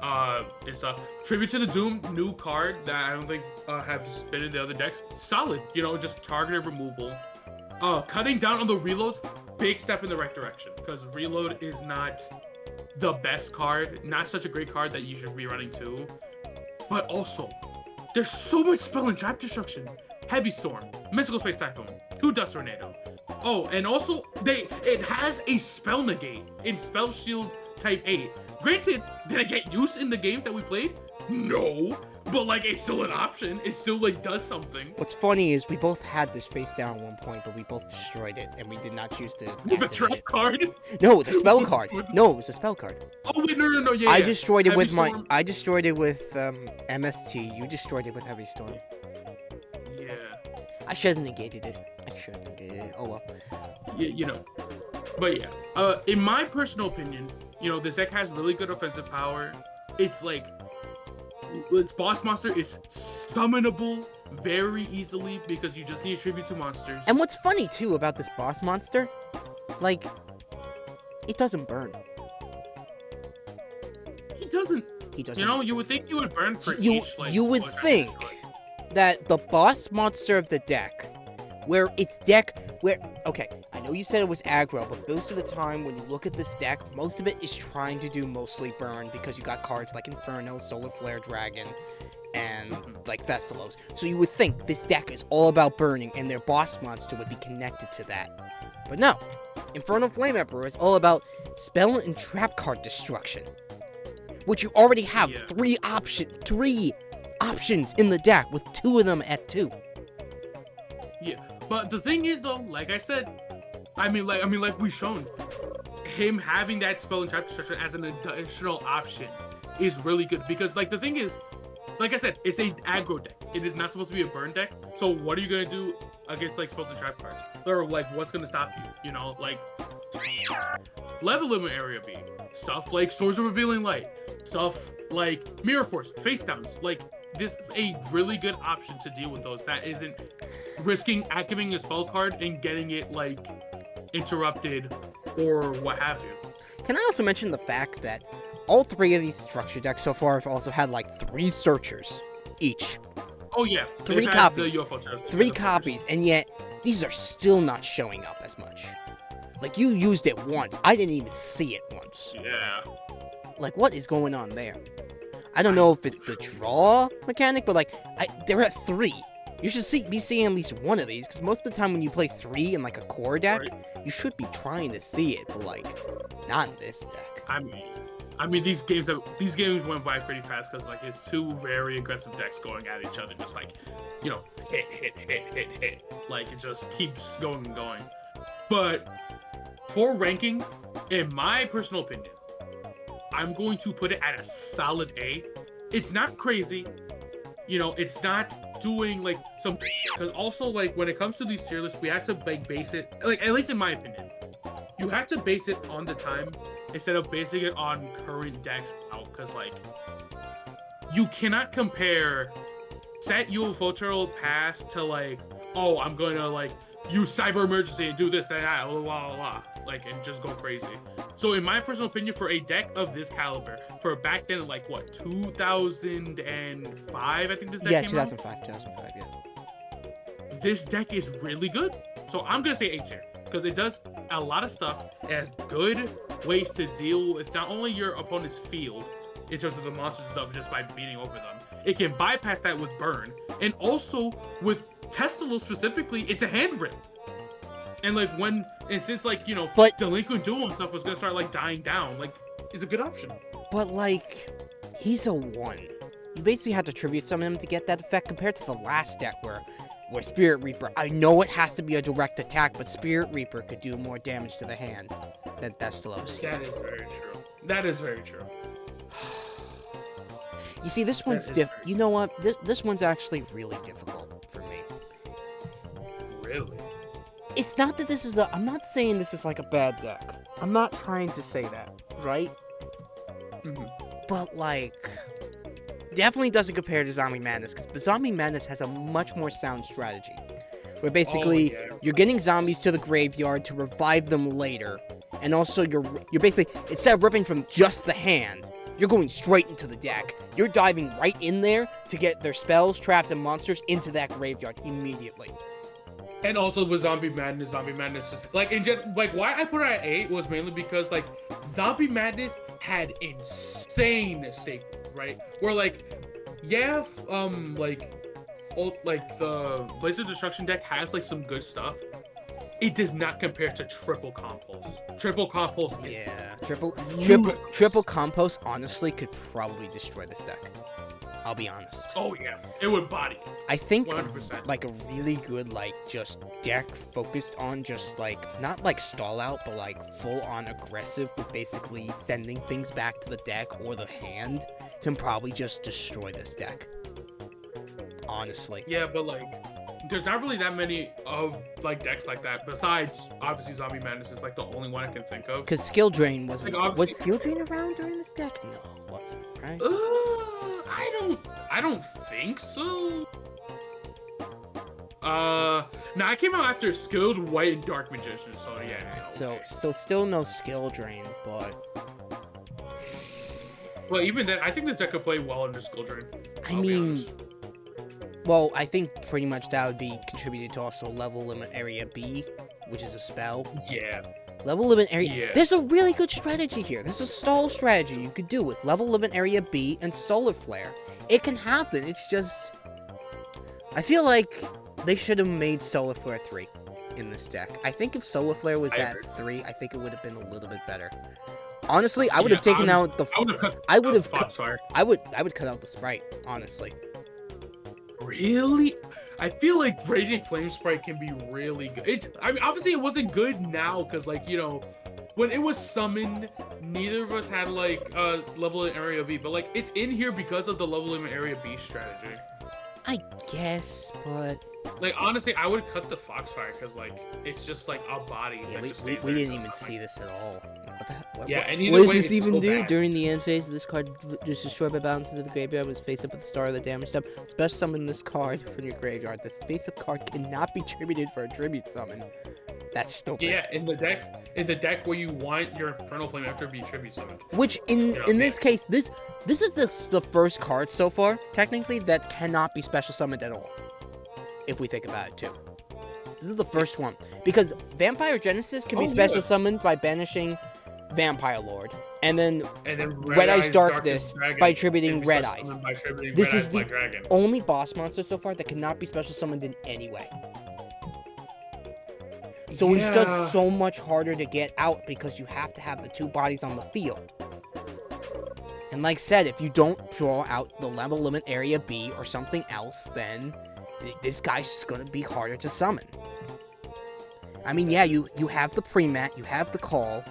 and stuff. Tribute to the Doom, new card that I don't think have been in the other decks. Solid, you know, just targeted removal. Cutting down on the reloads, big step in the right direction, because reload is not the best card, not such a great card that you should be running too. But also, there's so much spell and trap destruction. Heavy Storm, Mystical Space Typhoon, 2 Dust Tornado. Oh, and also, it has a spell negate in Spell Shield Type 8. Granted, did it get used in the games that we played? No. But, like, it's still an option. It still, like, does something. What's funny is we both had this face down at one point, but we both destroyed it, and we did not choose to With a trap card? No, the spell card. No, it was a spell card. Oh, wait, no, yeah, I destroyed it Heavy with Storm. I destroyed it with MST. You destroyed it with Heavy Storm. Yeah. I should have negated it. Oh, well. Yeah, you know. But, yeah. In my personal opinion, you know, this deck has really good offensive power. It's, like... Its boss monster is summonable very easily because you just need a tribute to monsters. And what's funny, too, about this boss monster, like, it doesn't burn. He doesn't. You know, you would think he would burn for each, like... You would think that the boss monster of the deck, okay, I know you said it was aggro, but most of the time when you look at this deck, most of it is trying to do mostly burn because you got cards like Inferno, Solar Flare Dragon, and like Thestalos. So you would think this deck is all about burning and their boss monster would be connected to that. But no, Infernal Flame Emperor is all about spell and trap card destruction, which you already have three options in the deck with 2 of them at 2. Yeah, but the thing is though, like I said, I mean like we've shown, him having that spell and trap destruction as an additional option is really good because like the thing is, like I said, it's a aggro deck. It is not supposed to be a burn deck. So what are you gonna do against like spells and trap cards? Or like what's gonna stop you? You know, like level limit area B, stuff like Swords of Revealing Light, stuff like Mirror Force, face downs. Like this is a really good option to deal with those. That isn't risking activating a spell card and getting it like interrupted or what have you. Can I also mention the fact that all 3 of these structure decks so far have also had like 3 searchers each. Oh yeah, 3 copies. 3 copies, and yet these are still not showing up as much. Like you used it once, I didn't even see it once. Yeah. Like what is going on there? I don't know if it's the draw mechanic, but like they're at 3. You should be seeing at least one of these, because most of the time when you play 3 in like a core deck, you should be trying to see it, but like not in this deck. I mean these games went by pretty fast because like it's 2 very aggressive decks going at each other, just like, you know, hit. Like it just keeps going and going. But for ranking, in my personal opinion, I'm going to put it at a solid A. It's not crazy, you know, it's not doing like some, because also like when it comes to these tier lists, we have to like base it, like at least in my opinion, you have to base it on the time instead of basing it on current decks out, because like you cannot compare set UFO Turtle Pass to like, oh, I'm going to like use Cyber Emergency and do this, that, blah, blah, blah, like, and just go crazy. So in my personal opinion, for a deck of this caliber, for back then, like, what, 2005, I think this deck came out? 2005, yeah. This deck is really good. So I'm going to say A tier, because it does a lot of stuff. It has good ways to deal with not only your opponent's field, in terms of the monsters and stuff, just by beating over them. It can bypass that with Burn, and also with Testalo specifically, it's a hand rip. And like since like, you know, but Delinquent Duel and stuff was gonna start like dying down, like it's a good option. But like, he's a 1. You basically have to tribute summon him to get that effect compared to the last deck where Spirit Reaper, I know it has to be a direct attack, but Spirit Reaper could do more damage to the hand than Thestalos. That is very true. That is very true. You see, this one's you know what? This one's actually really difficult for me. Really? It's not that this is I'm not saying this is like a bad deck. I'm not trying to say that, right? Mm-hmm. But like, definitely doesn't compare to Zombie Madness, because Zombie Madness has a much more sound strategy. Where basically, you're getting zombies to the graveyard to revive them later. And also, you're basically, instead of ripping from just the hand, you're going straight into the deck. You're diving right in there to get their spells, traps, and monsters into that graveyard immediately. And also with Zombie Madness is like like why I put it at 8 was mainly because like Zombie Madness had insane staples, right? Where like like the Blaze of Destruction deck has like some good stuff. It does not compare to Triple Compulse. Triple Compulse is Triple Compost honestly could probably destroy this deck. I'll be honest. Oh yeah, it would body it. I think 100%. like a really good like just deck focused on just like not like stall out but like full on aggressive with basically sending things back to the deck or the hand can probably just destroy this deck. Honestly. Yeah, but like there's not really that many of like decks like that besides obviously Zombie Madness is like the only one I can think of. Because Skill Drain wasn't Like, was Skill Drain around during this deck? No, it wasn't, right? I don't think so. No, I came out after Skilled White and Dark Magician, so yeah. No, So still no Skill Drain, but well, even then, I think the deck could play well under Skill Drain. I mean, well, I think pretty much that would be contributed to also Level Limit Area B, which is a spell. Yeah. Level Limit Area. Yeah. There's a really good strategy here. There's a stall strategy you could do with Level Limit Area B and Solar Flare. It can happen. It's just, I feel like they should have made Solar Flare 3 in this deck. I think if Solar Flare was at 3, I think it would have been a little bit better. Honestly, I would have taken out the. I would have. I would cut out the Sprite. Honestly. Really? I feel like Raging Flame Sprite can be really good. I mean, obviously it wasn't good now because, like, you know, when it was summoned, neither of us had like level in area B, but like it's in here because of the level in area B strategy. I guess, but like honestly, I would cut the Foxfire because like it's just like a body. Yeah, that we didn't even see this at all. What the heck? And what does way, this even so do? bad. During the end phase, this card just destroyed by balance into the graveyard was face up at the start of the damage step. Special summon this card from your graveyard. This face up card cannot be tributed for a tribute summon. That's stupid. Yeah, in the deck where you want your Infernal Flame after be tribute summoned. Which in this case, this is the first card so far, technically, that cannot be special summoned at all. If we think about it too. This is the first one. Because Vampire Genesis can be special summoned by banishing Vampire Lord. And then Red Eye's Darkness by attributing Red Eyes. This is the only boss monster so far that cannot be special summoned in any way. So it's just so much harder to get out because you have to have the two bodies on the field. And like I said, if you don't draw out the level limit area B or something else, then this guy's just gonna be harder to summon. I mean, yeah, you have the pre-mat, you have the call,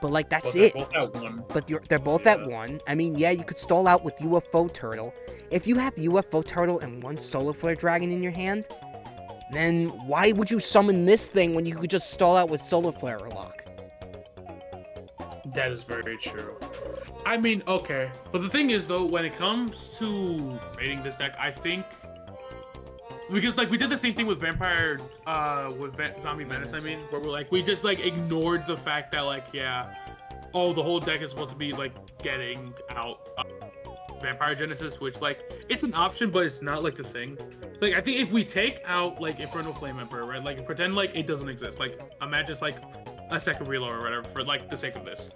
but like that's it. They're both at 1. But they're both at 1. I mean, yeah, you could stall out with UFO Turtle. If you have UFO Turtle and one Solar Flare Dragon in your hand, then why would you summon this thing when you could just stall out with Solar Flare or Lock? That is very true. I mean, okay. But the thing is, though, when it comes to rating this deck, I think... Because, like, we did the same thing with Vampire... with Zombie Menace, I mean. Where we're, like, we just, like, ignored the fact that, like, yeah... Oh, the whole deck is supposed to be, like, getting out... Vampire Genesis, which, like, it's an option, but it's not, like, the thing. Like, I think if we take out, like, Infernal Flame Emperor, right? Like, pretend, like, it doesn't exist. Like, imagine just, like, a second reload or whatever for, like, the sake of this.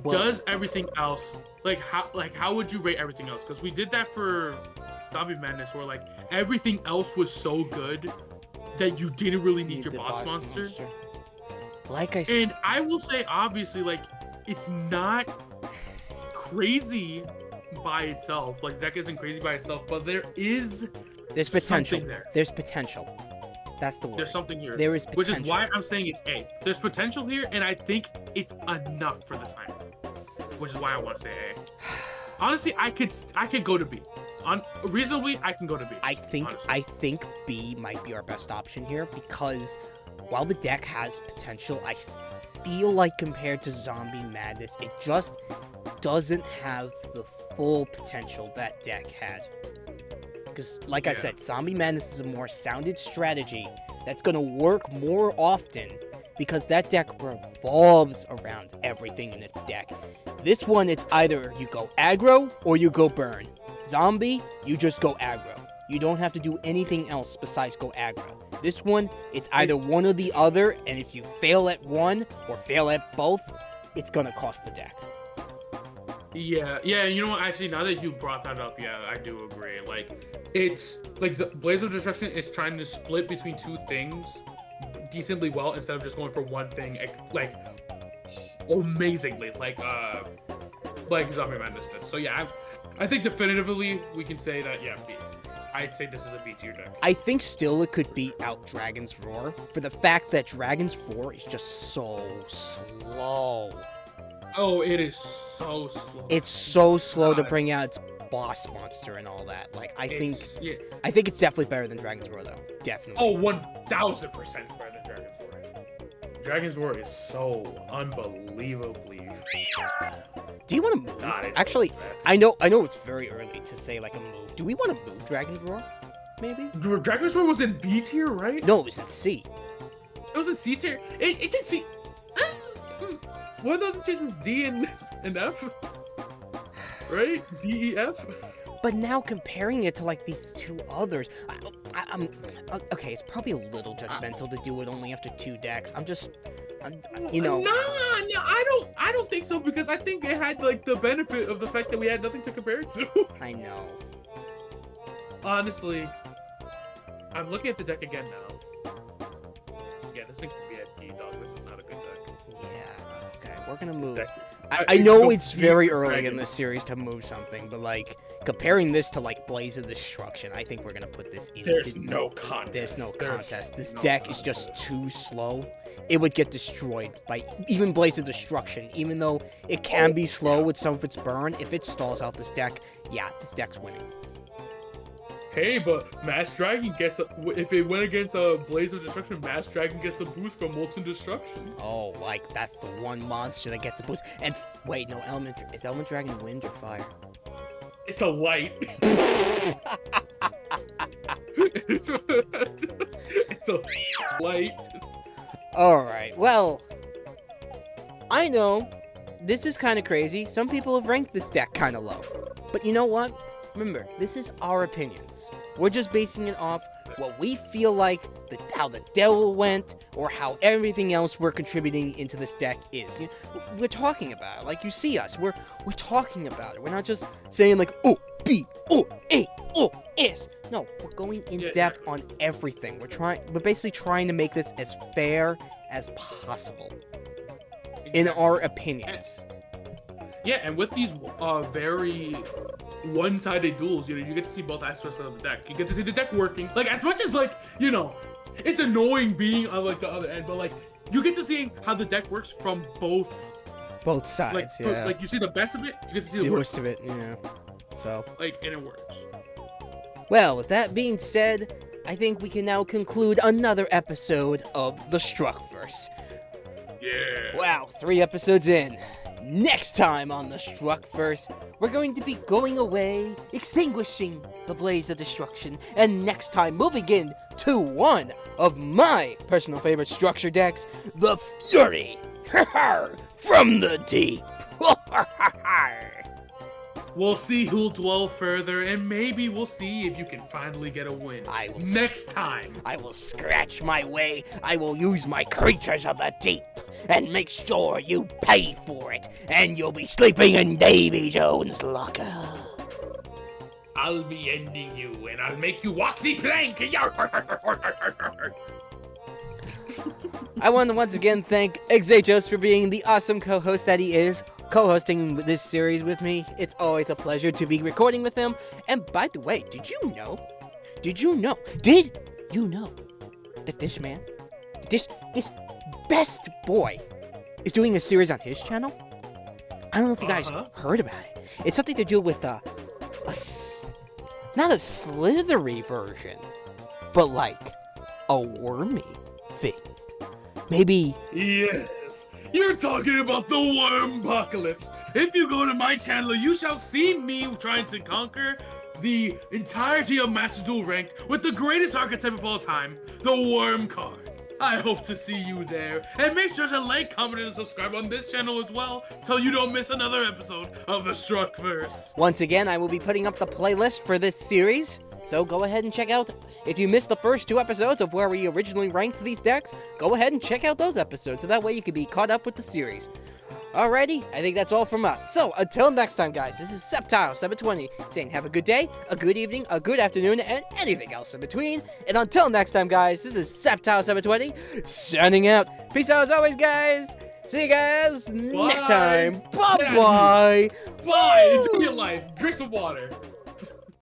Well, does everything else... Like, how would you rate everything else? Because we did that for Zombie Madness, where, like, everything else was so good that you didn't really need your boss monster. Like I said... And I will say, obviously, like, it's not crazy by itself. Like, deck isn't crazy by itself, but there's potential there. There's potential. That's the word. There's something here. There is potential. Which is why I'm saying it's A. There's potential here, and I think it's enough for the time. Which is why I want to say A. Honestly, I could go to B. Reasonably, I can go to B. I think B might be our best option here because while the deck has potential, I feel like compared to Zombie Madness, it just doesn't have the full potential that deck had. Because, like I said, Zombie Madness is a more sounded strategy that's going to work more often because that deck revolves around everything in its deck. This one, it's either you go aggro or you go burn. Zombie, you just go aggro. You don't have to do anything else besides go aggro. This one, it's either one or the other, and if you fail at one or fail at both, it's gonna cost the deck. Yeah, you know what, actually, now that you brought that up, yeah, I do agree. Like, it's, like, Blaze of Destruction is trying to split between two things decently well, instead of just going for one thing, like, amazingly, like Zombie Madness did. So yeah, I think definitively we can say that, yeah, I'd say this is a B tier deck. I think still it could beat out Dragon's Roar, for the fact that Dragon's Roar is just so slow. Oh, it is so slow. It's so slow to bring out its boss monster and all that. Like, I think it's definitely better than Dragon's Roar, though. Definitely. Oh, 1000% better than Dragon's Roar. Dragon's Roar is so unbelievably. Do you want to move? Actually, I know it's very early to say like a move. Do we want to move Dragon's Roar? Maybe. Dragon's Roar was in B tier, right? No, it was in C. It was in C tier. It's in C. What are the chances? D and F? Right? D, E, F? But now comparing it to like these two others, I'm okay. It's probably a little judgmental to do it only after 2 decks. You know. No, I don't think so, because I think it had like the benefit of the fact that we had nothing to compare it to. I know. Honestly, I'm looking at the deck again now. Yeah, this thing could be at D, dog. This is not a good deck. Yeah. Okay, we're gonna move. I know it's very early in this series to move something, but like comparing this to like Blaze of Destruction, I think we're gonna put this in. There's no contest. There's no contest. This deck is just too slow. It would get destroyed by even Blaze of Destruction, even though it can be slow with some of its burn. If it stalls out this deck, yeah, this deck's winning. Hey, but Mass Dragon gets if it went against a Blaze of Destruction, Mass Dragon gets a boost from Molten Destruction. Oh, like that's the one monster that gets a boost. And wait, no, is Element Dragon wind or fire? It's a light. It's a light. All right. Well, I know this is kind of crazy. Some people have ranked this deck kind of low, but you know what? Remember, this is our opinions. We're just basing it off what we feel like, how the devil went, or how everything else we're contributing into this deck is. We're talking about it. Like, you see us. We're talking about it. We're not just saying, like, oh, B, oh, A, oh, S. No, we're going in depth on everything. We're basically trying to make this as fair as possible. In our opinions. Yeah, and with these very one-sided duels, you get to see both aspects of the deck. You get to see the deck working. Like, as much as, like, it's annoying being on, like, the other end, but, like, you get to see how the deck works from both sides, like, yeah. Like, you see the best of it, you get to see the worst worst of it, yeah. So. Like, and it works. Well, with that being said, I think we can now conclude another episode of the Structverse. Yeah. Wow, 3 episodes in. Next time on the Structverse, we're going to be going away, extinguishing the blaze of destruction, and next time moving in to one of my personal favorite structure decks, the Fury from the deep. We'll see who'll dwell further, and maybe we'll see if you can finally get a win. Next time. I will scratch my way. I will use my creatures of the deep and make sure you pay for it, and you'll be sleeping in Davy Jones' locker. I'll be ending you, and I'll make you walk the plank. I want to once again thank Exajos for being the awesome co-host that he is, co-hosting this series with me. It's always a pleasure to be recording with him. And by the way, did you know that this man, this best boy, is doing a series on his channel? I don't know if you guys heard about it. It's something to do with not a slithery version, but like a wormy thing. Maybe. Yes, you're talking about the worm apocalypse. If you go to my channel, you shall see me trying to conquer the entirety of Master Duel Ranked with the greatest archetype of all time, the worm card. I hope to see you there, and make sure to like, comment, and subscribe on this channel as well, so you don't miss another episode of the Structverse. Once again, I will be putting up the playlist for this series, So go ahead and check out, if you missed the first 2 episodes of where we originally ranked these decks, go ahead and check out those episodes, so that way you can be caught up with the series. Alrighty, I think that's all from us. So, until next time, guys, this is Septile720 saying have a good day, a good evening, a good afternoon, and anything else in between. And until next time, guys, this is Septile720 signing out. Peace out as always, guys. See you guys next time. Bye-bye. Bye. Enjoy your life. Drink some water.